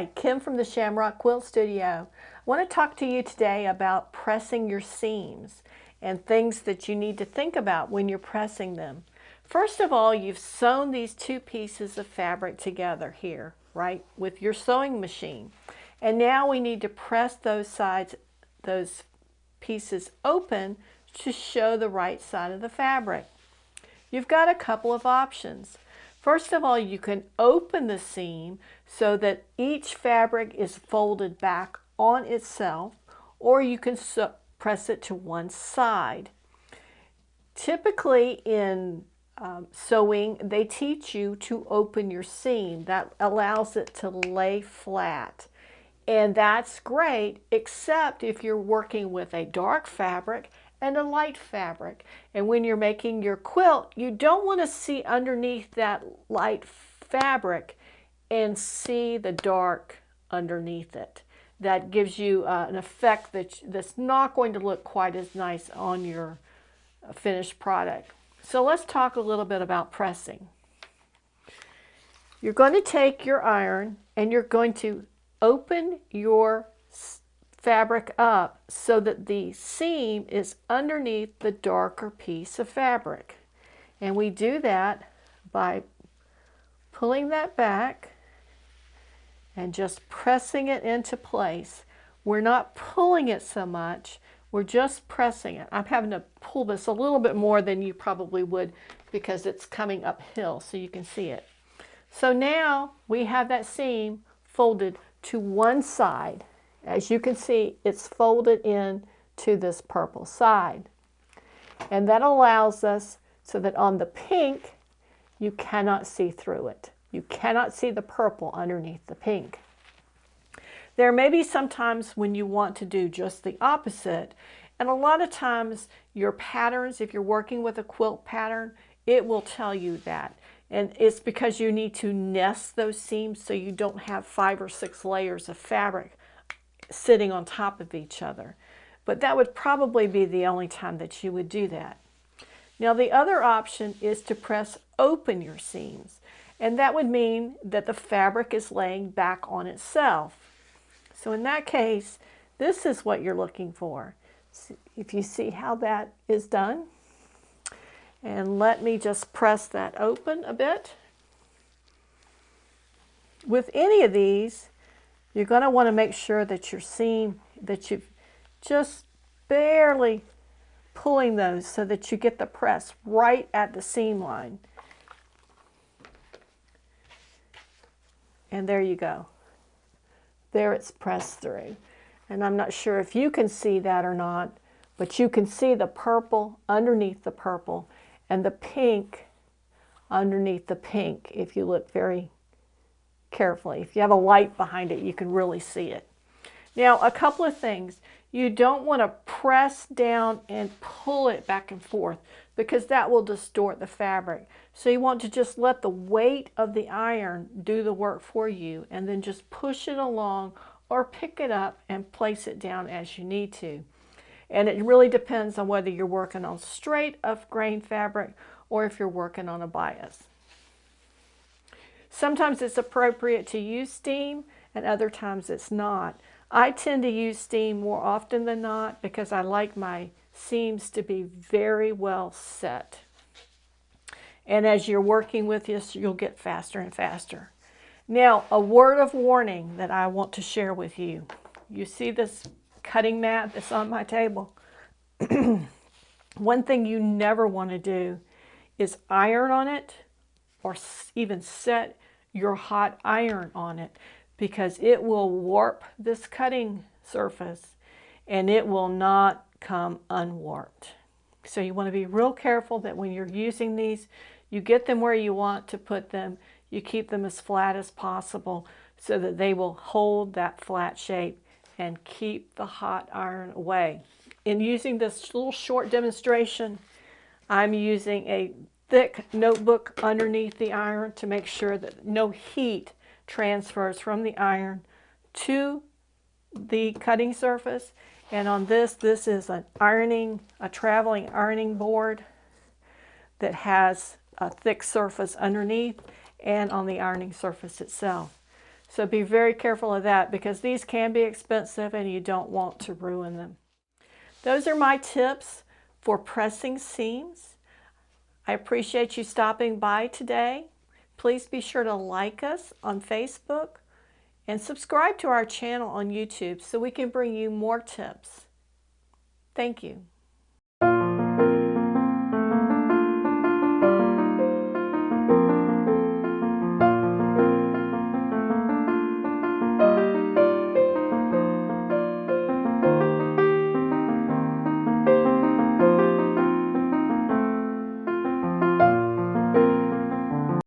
Hi, Kim from the Shamrock Quilt Studio. I want to talk to you today about pressing your seams and things that you need to think about when you're pressing them. First of all, you've sewn these two pieces of fabric together here, right, with your sewing machine. And now we need to press those sides, those pieces open to show the right side of the fabric. You've got a couple of options. First of all, you can open the seam so that each fabric is folded back on itself, or you can press it to one side. Typically in sewing, they teach you to open your seam. That allows it to lay flat. And that's great, except if you're working with a dark fabric and a light fabric. And when you're making your quilt, you don't want to see underneath that light fabric and see the dark underneath it. That gives you an effect that's not going to look quite as nice on your finished product. So let's talk a little bit about pressing. You're going to take your iron and you're going to open your fabric up so that the seam is underneath the darker piece of fabric. And we do that by pulling that back and just pressing it into place. We're not pulling it so much, we're just pressing it. I'm having to pull this a little bit more than you probably would because it's coming uphill so you can see it. So now we have that seam folded to one side. As you can see, it's folded in to this purple side. And that allows us so that on the pink, you cannot see through it. You cannot see the purple underneath the pink. There may be some times when you want to do just the opposite. And a lot of times your patterns, if you're working with a quilt pattern, it will tell you that. And it's because you need to nest those seams so you don't have 5 or 6 layers of fabric sitting on top of each other. But that would probably be the only time that you would do that. Now the other option is to press open your seams. And that would mean that the fabric is laying back on itself. So in that case, this is what you're looking for. If you see how that is done. And let me just press that open a bit. With any of these, you're going to want to make sure that your seam, that you've just barely pulling those so that you get the press right at the seam line. And there you go. There it's pressed through. And I'm not sure if you can see that or not, but you can see the purple underneath the purple and the pink underneath the pink if you look very carefully. If you have a light behind it, you can really see it. Now, a couple of things. You don't want to press down and pull it back and forth because that will distort the fabric. So you want to just let the weight of the iron do the work for you and then just push it along or pick it up and place it down as you need to. And it really depends on whether you're working on straight of grain fabric or if you're working on a bias. Sometimes it's appropriate to use steam and other times it's not. I tend to use steam more often than not because I like my seams to be very well set. And as you're working with this, you'll get faster and faster. Now, a word of warning that I want to share with you. You see this cutting mat that's on my table? One thing you never want to do is iron on it or even set your hot iron on it because it will warp this cutting surface and it will not come unwarped. So you want to be real careful that when you're using these, you get them where you want to put them. You keep them as flat as possible so that they will hold that flat shape and keep the hot iron away. In using this little short demonstration, I'm using a thick notebook underneath the iron to make sure that no heat transfers from the iron to the cutting surface. And on this is a traveling ironing board that has a thick surface underneath and on the ironing surface itself. So be very careful of that because these can be expensive and you don't want to ruin them. Those are my tips for pressing seams. I appreciate you stopping by today. Please be sure to like us on Facebook and subscribe to our channel on YouTube so we can bring you more tips. Thank you.